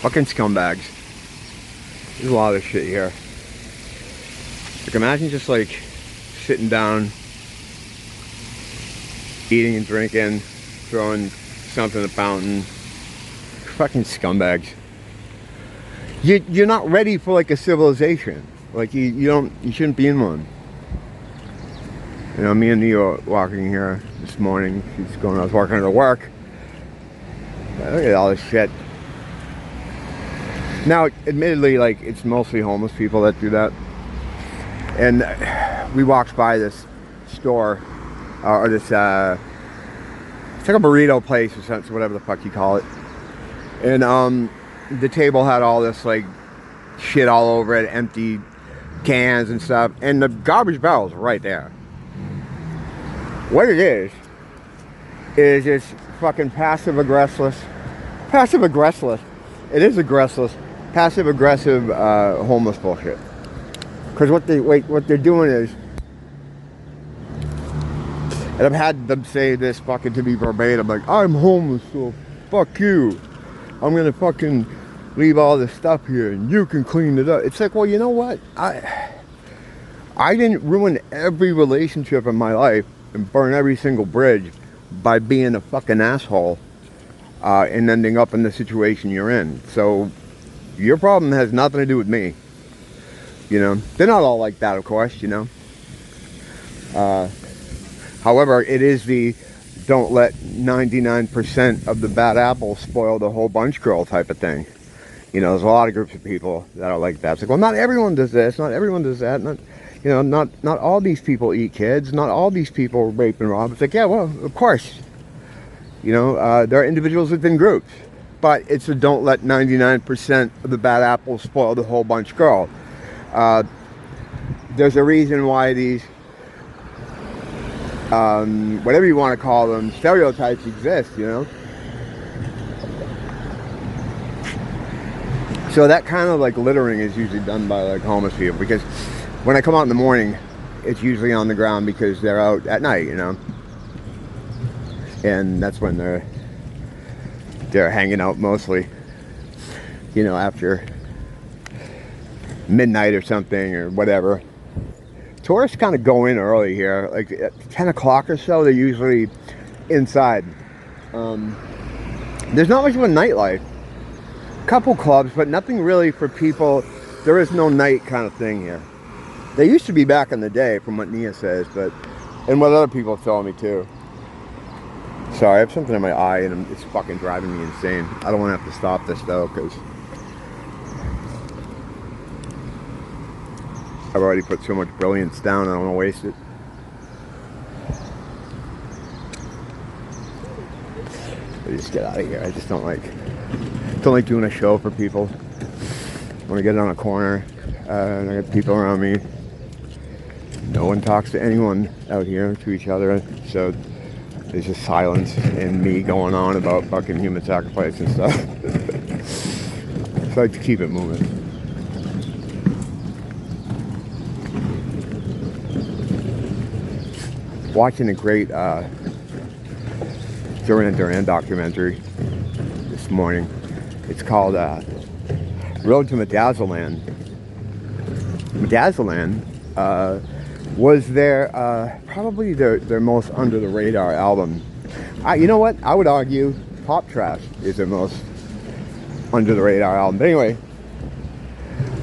Fucking scumbags. There's a lot of shit here. Like, imagine just like sitting down, eating and drinking, throwing something in the fountain. Fucking scumbags. You're not ready for like a civilization. Like you shouldn't be in one. You know, me and Nia are walking here this morning. I was walking to work. Look at all this shit. Now, admittedly, like, it's mostly homeless people that do that. And we walked by this store, or this, it's like a burrito place or something, whatever the fuck you call it. And the table had all this, like, shit all over it, empty cans and stuff. And the garbage barrel's right there. What it is just fucking passive-aggressive. It is aggressive. Passive-aggressive homeless bullshit. Because what they're doing is, and I've had them say this fucking to me verbatim, like, I'm homeless, so fuck you. I'm gonna fucking leave all this stuff here and you can clean it up. It's like, well, you know what? I didn't ruin every relationship in my life and burn every single bridge by being a fucking asshole and ending up in the situation you're in. So your problem has nothing to do with me. You know, they're not all like that, of course, you know. However, it is the don't let 99% of the bad apples spoil the whole bunch girl type of thing. You know, there's a lot of groups of people that are like that. It's like, well, not everyone does this, not everyone does that, you know, not all these people eat kids, not all these people rape and rob. It's like, yeah, well, of course. You know, there are individuals within groups. But it's a don't let 99% of the bad apples spoil the whole bunch girl. There's a reason why these, whatever you want to call them, stereotypes exist, you know? So that kind of like littering is usually done by like homeless people, because when I come out in the morning, it's usually on the ground because they're out at night, you know? And that's when they're hanging out mostly, you know, after midnight or something or whatever. Tourists kind of go in early here, like at 10 o'clock or so. They're usually inside. There's not much of a nightlife. Couple clubs, but nothing really for people. There is no night kind of thing here. There used to be back in the day, from what Nia says, and what other people tell me too. Sorry, I have something in my eye and it's fucking driving me insane. I don't want to have to stop this though, because I've already put so much brilliance down, I don't want to waste it. Let me just get out of here. I just don't like doing a show for people. I want to get on a corner, and I got people around me. No one talks to anyone out here, to each other, so there's just silence and me going on about fucking human sacrifice and stuff. So I like to keep it moving. Watching a great Duran documentary this morning. It's called Road to Medazzaland. Medazzaland was probably their most under the radar album. You know what? I would argue Pop Trash is their most under the radar album. But anyway,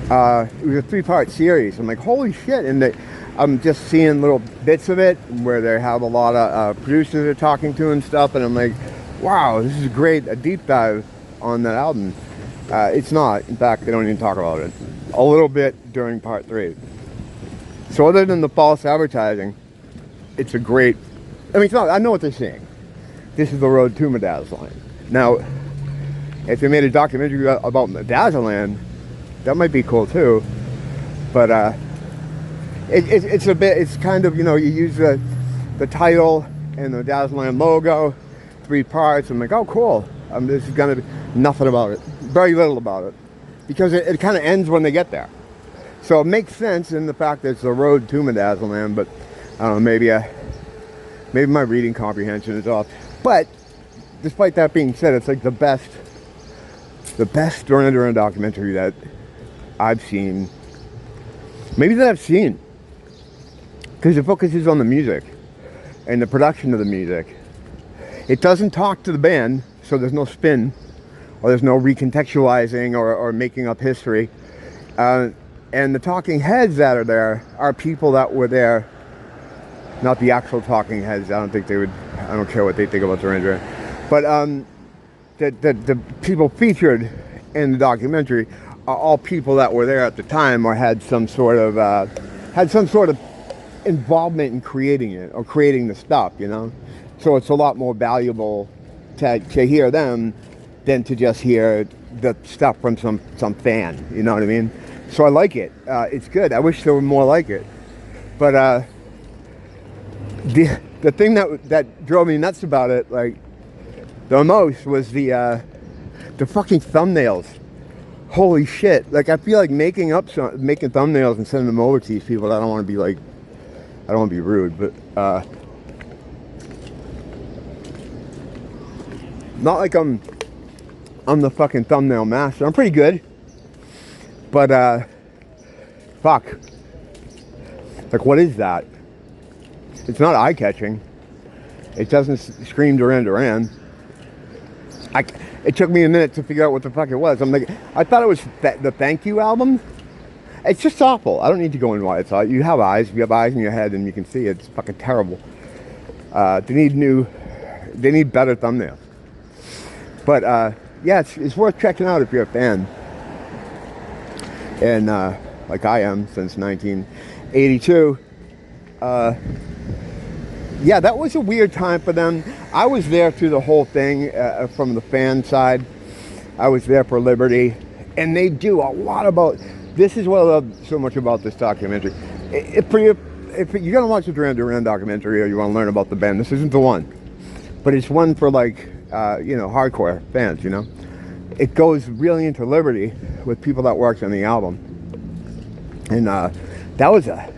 it was a 3-part series. I'm like, holy shit! And I'm just seeing little bits of it where they have a lot of producers they're talking to and stuff, and I'm like, wow, this is great, a deep dive on that album. It's not. In fact, they don't even talk about it. A little bit during part 3. So other than the false advertising, it's a great, I mean, it's not, I know what they're saying. This is the road to Medazzaland. Now, if they made a documentary about Medazzaland, that might be cool too. But it's a bit, it's kind of, you know, you use the title and the Medazzaland logo, 3 parts. I'm like, oh cool. This is gonna be nothing about it, very little about it, because it kind of ends when they get there. So it makes sense in the fact that it's the road to Medazzaland, but I don't know, maybe my reading comprehension is off. But despite that being said, it's like the best the best Duran documentary that I've seen, maybe that I've seen, because it focuses on the music and the production of the music. It doesn't talk to the band, so there's no spin, or there's no recontextualizing or making up history. And the talking heads that are there are people that were there, not the actual talking heads. I don't care what they think about Duran Duran. But the people featured in the documentary are all people that were there at the time or had some sort of involvement in creating it or creating the stuff, you know? So it's a lot more valuable to hear them than to just hear the stuff from some fan, you know what I mean? So I like it. It's good. I wish there were more like it. But the thing that drove me nuts about it, like, the most was the fucking thumbnails. Holy shit. Like, I feel like making thumbnails and sending them over to these people. I don't want to be rude, but not like I'm the fucking thumbnail master. I'm pretty good. But fuck. Like, what is that? It's not eye-catching. It doesn't scream Duran Duran. It took me a minute to figure out what the fuck it was. I'm like, I thought it was the Thank You album. It's just awful. I don't need to go into why it's all. You have eyes. You have eyes in your head, and you can see it. It's fucking terrible. They need better thumbnails. But yeah, it's worth checking out if you're a fan. And like I am since 1982. Yeah, that was a weird time for them. I was there through the whole thing from the fan side. I was there for Liberty. And they do a lot about... This is what I love so much about this documentary. If you're going to watch a Duran Duran documentary or you want to learn about the band, this isn't the one. But it's one for, like, hardcore fans, you know? It goes really into Liberty with people that worked on the album. And that was a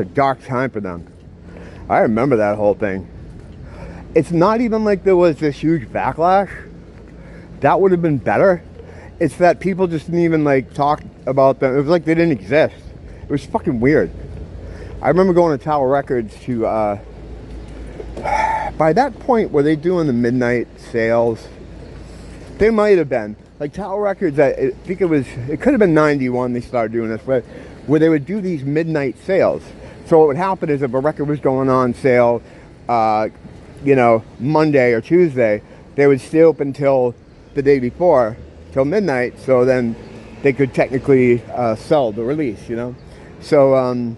dark time for them. I remember that whole thing. It's not even like there was this huge backlash. That would have been better. It's that people just didn't even like talk about them. It was like they didn't exist. It was fucking weird. I remember going to Tower Records to, by that point, were they doing the midnight sales? They might have been. Like Tower Records, I think it could have been 91 they started doing this, but where they would do these midnight sales. So what would happen is if a record was going on sale, Monday or Tuesday, they would stay open until the day before, till midnight, so then they could technically sell the release, you know? So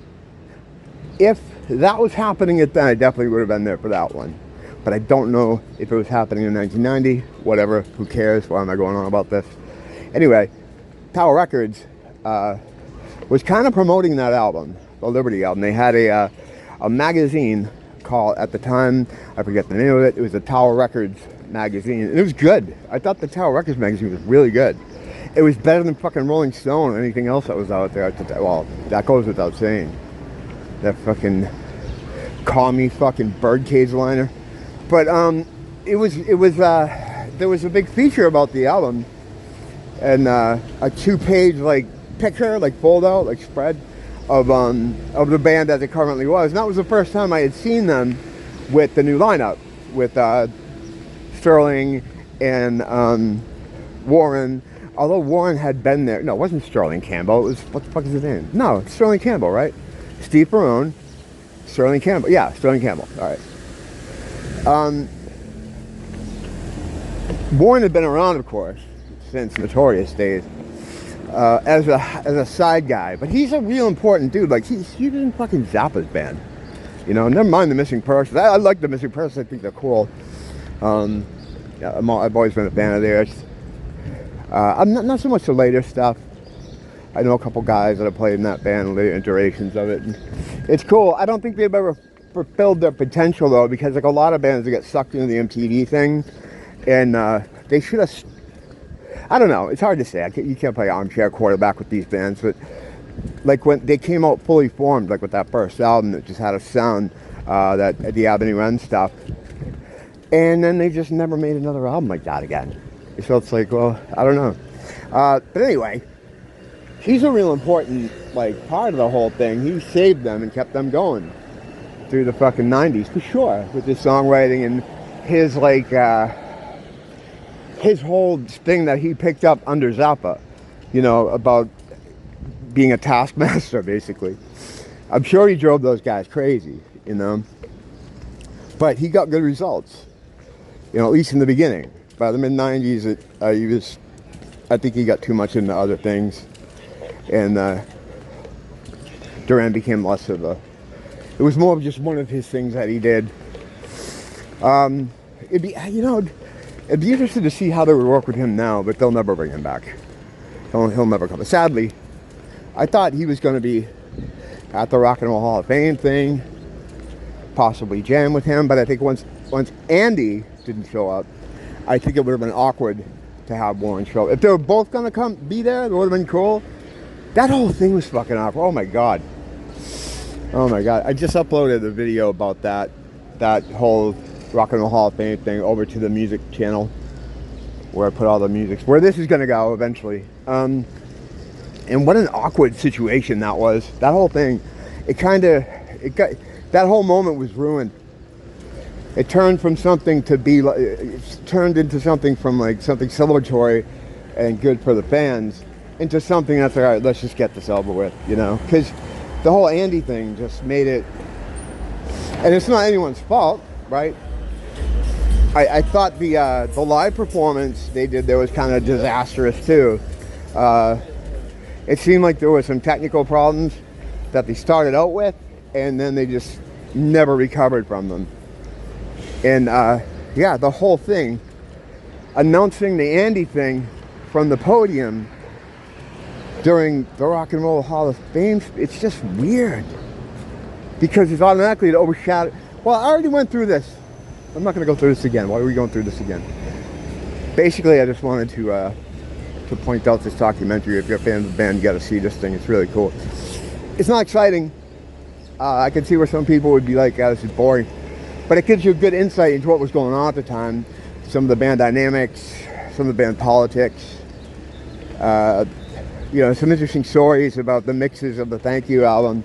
if that was happening at then, I definitely would have been there for that one. But I don't know if it was happening in 1990, whatever, who cares, why am I going on about this? Anyway, Tower Records was kind of promoting that album, the Liberty album. They had a magazine called, at the time, I forget the name of it, it was the Tower Records magazine, and it was good. I thought the Tower Records magazine was really good. It was better than fucking Rolling Stone or anything else that was out there. Well, that goes without saying. That fucking commie fucking birdcage liner. But there was a big feature about the album, and a 2-page like picture, like fold out, like spread of the band as it currently was. And that was the first time I had seen them with the new lineup, with Sterling and Warren. Although Warren had been there, no, it wasn't Sterling Campbell. It was, what the fuck is his name? No, it's Sterling Campbell, right? Steve Perone, Sterling Campbell. Yeah, Sterling Campbell. All right. Warren had been around, of course, since Notorious days, as a side guy. But he's a real important dude. Like he's in fucking Zappa's band. You know, never mind the Missing Persons. I like the Missing Persons. I think they're cool. Yeah, I've always been a fan of theirs. I'm not so much the later stuff. I know a couple guys that have played in that band, later iterations of it. And it's cool. I don't think they've ever fulfilled their potential though, because like a lot of bands that get sucked into the MTV thing, and they should have. I don't know. It's hard to say. You can't play armchair quarterback with these bands, but like when they came out fully formed, like with that first album that just had a sound, that the Ebony Run stuff, and then they just never made another album like that again. So it's like, well, I don't know. But anyway, he's a real important like part of the whole thing. He saved them and kept them going through the fucking 90s for sure, with his songwriting and his like his whole thing that he picked up under Zappa, you know, about being a taskmaster basically. I'm sure he drove those guys crazy, you know, but he got good results, you know, at least in the beginning. By the mid-90s, I think he got too much into other things, and Duran became less of a, it was more of just one of his things that he did. It'd be, you know, it'd be interesting to see how they would work with him now, but they'll never bring him back. He'll never come. Sadly, I thought he was going to be at the Rock and Roll Hall of Fame thing, possibly jam with him, but I think once Andy didn't show up, I think it would have been awkward to have Warren show up. If they were both going to be there, it would have been cool. That whole thing was fucking awkward. Oh my god. Oh my god. I just uploaded a video about that whole Rock and Roll Hall of Fame thing over to the music channel, where I put all the music, where this is going to go eventually. And what an awkward situation that was. That whole thing, that whole moment was ruined. It turned from something to be, it turned into something from like something celebratory and good for the fans into something that's like, all right, let's just get this over with, you know? Because the whole Andy thing just made it, and it's not anyone's fault, right? I thought the live performance they did there was kind of disastrous too. It seemed like there were some technical problems that they started out with, and then they just never recovered from them. And yeah, the whole thing, announcing the Andy thing from the podium during the Rock and Roll Hall of Fame, it's just weird. Because it's automatically to overshadow. Well, I already went through this. I'm not going to go through this again. Why are we going through this again? Basically, I just wanted to point out this documentary. If you're a fan of the band, you got to see this thing. It's really cool. It's not exciting. I can see where some people would be like, this is boring. But it gives you a good insight into what was going on at the time. Some of the band dynamics, some of the band politics. You know, some interesting stories about the mixes of the Thank You album.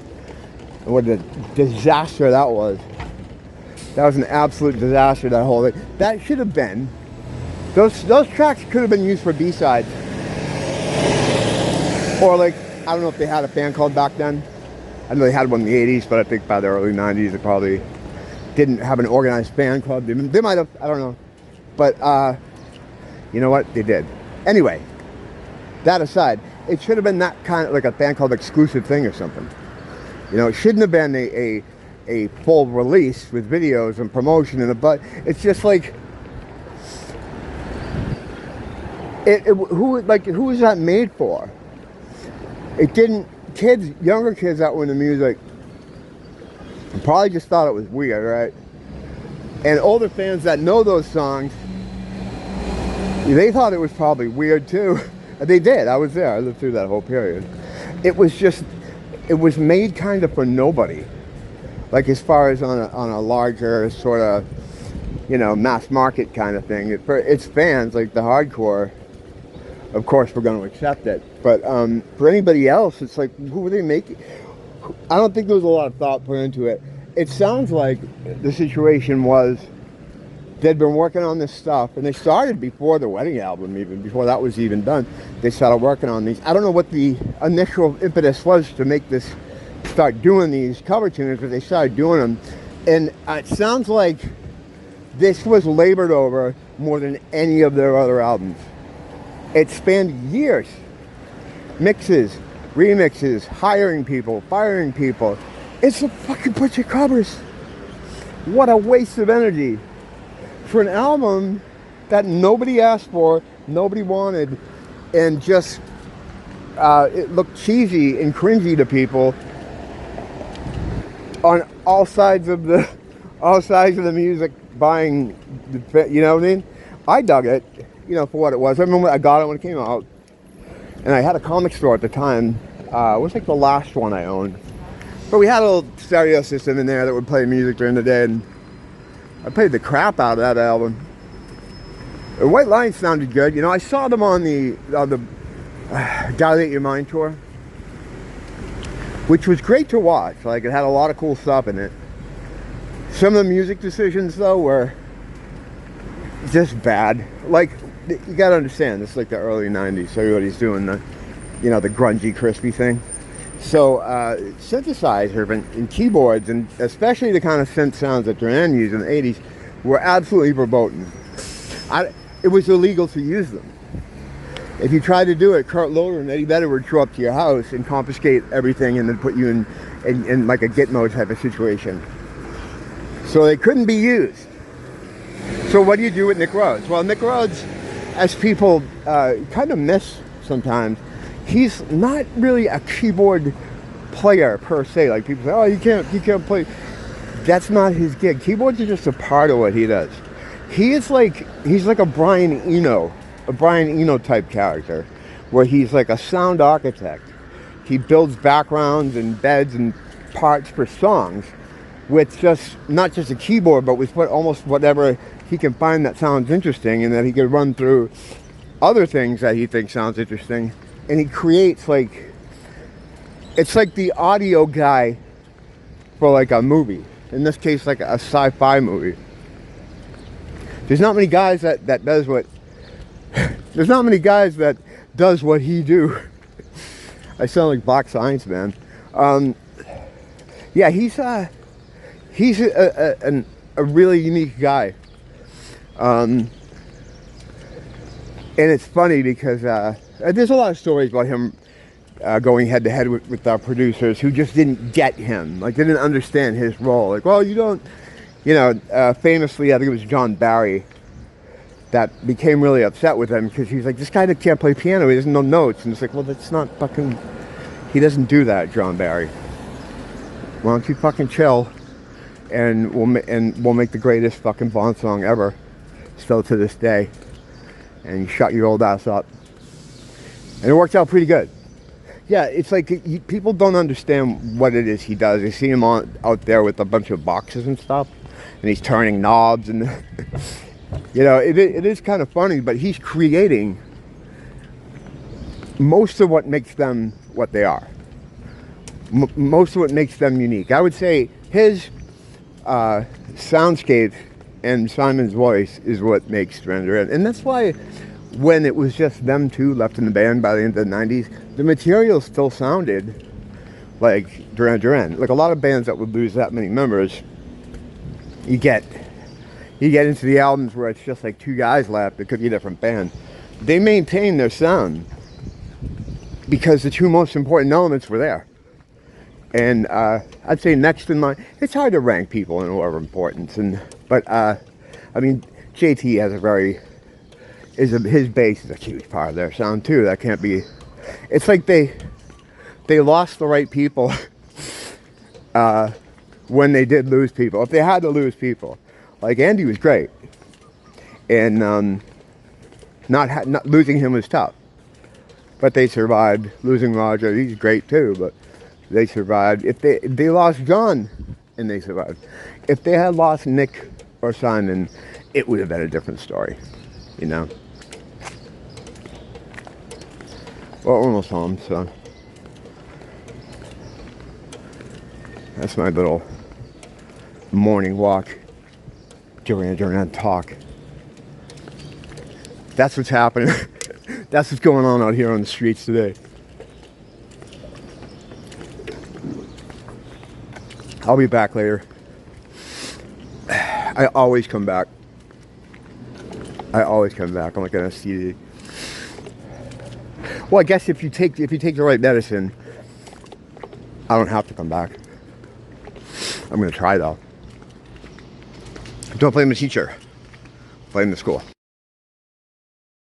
And what a disaster that was. That was an absolute disaster, that whole thing. That should have been, those tracks could have been used for B-sides. Or like, I don't know if they had a fan club back then. I know they had one in the 80s, but I think by the early 90s they probably didn't have an organized fan club. They might have, I don't know. But, you know what? They did. Anyway, that aside, it should have been that kind of like a fan club exclusive thing or something. You know, it shouldn't have been a full release with videos and promotion and but it's just like who was that made for? It didn't. Younger kids that were into music probably just thought it was weird, right? And older fans that know those songs, they thought it was probably weird too. They did. I was there. I lived through that whole period. It was made kind of for nobody. Like as far as on a larger sort of, you know, mass market kind of thing. For its fans, like the hardcore, of course we're going to accept it. But for anybody else, it's like, who were they making? I don't think there was a lot of thought put into it. It sounds like the situation was they'd been working on this stuff, and they started before the Wedding album, even before that was even done. They started working on these. I don't know what the initial impetus was to make this, start doing these cover tunes, but they started doing them, and it sounds like this was labored over more than any of their other albums. It spanned years. Mixes, remixes, hiring people, firing people. It's a fucking bunch of covers. What a waste of energy for an album that nobody asked for, nobody wanted, and just it looked cheesy and cringy to people on all sides of the music buying, you know what I mean? I dug it, you know, for what it was. I remember I got it when it came out, and I had a comic store at the time. It was like the last one I owned, but we had a little stereo system in there that would play music during the day, and I played the crap out of that album. The White Line sounded good. You know, I saw them on the Dilate Your Mind tour, which was great to watch. Like, it had a lot of cool stuff in it. Some of the music decisions, though, were just bad. Like, you gotta understand, this is like the early 90s, so everybody's doing the, you know, the grungy, crispy thing. So, synthesizer and keyboards, and especially the kind of synth sounds that Duran used in the 80s, were absolutely verboten. It was illegal to use them. If you tried to do it, Kurt Loder and Eddie Vedder would show up to your house and confiscate everything and then put you in like a Gitmo type of situation. So they couldn't be used. So what do you do with Nick Rhodes? Well, Nick Rhodes, as people kind of miss sometimes, he's not really a keyboard player per se. Like people say, oh, you can't play. That's not his gig. Keyboards are just a part of what he does. He's like a Brian Eno type character, where he's like a sound architect. He builds backgrounds and beds and parts for songs with just not just a keyboard, but with almost whatever he can find that sounds interesting, and that he can run through other things that he thinks sounds interesting, and he creates like, it's like the audio guy for like a movie. In this case, like a sci-fi movie. There's not many guys that does what. There's not many guys that does what he do. I sound like Bach Science Man. Yeah, he's a really unique guy. And it's funny because there's a lot of stories about him going head to head with our producers who just didn't get him, like they didn't understand his role. Like, well, you don't, you know, famously, I think it was John Barry that became really upset with him because he's like, this guy that can't play piano, he doesn't know notes. And it's like, well, that's not fucking, he doesn't do that, John Barry. Why don't you fucking chill, and we'll make the greatest fucking Bond song ever, still to this day. And you shut your old ass up. And it worked out pretty good. Yeah, it's like people don't understand what it is he does. They see him out there with a bunch of boxes and stuff, and he's turning knobs, and you know, it is kind of funny, but he's creating most of what makes them what they are. Most of what makes them unique. I would say his soundscape and Simon's voice is what makes Duran, and that's why when it was just them two left in the band by the end of the 90s, the material still sounded like Duran. Like a lot of bands that would lose that many members, you get into the albums where it's just like two guys left. It could be a different band. They maintain their sound because the two most important elements were there. And I'd say next in line, it's hard to rank people in order of importance, but I mean, JT has his bass is a huge part of their sound too. That can't be. It's like they lost the right people when they did lose people. If they had to lose people, like Andy was great, and not losing him was tough, but they survived. Losing Roger, he's great too, but they survived. If they lost John, and they survived. If they had lost Nick or Simon, it would have been a different story, you know. Well, almost home, so that's my little morning walk. Duran talk. That's what's happening. That's what's going on out here on the streets today. I'll be back later. I always come back. I'm like an STD. Well, I guess if you take the right medicine, I don't have to come back. I'm gonna try though. Don't blame the teacher. Blame the school.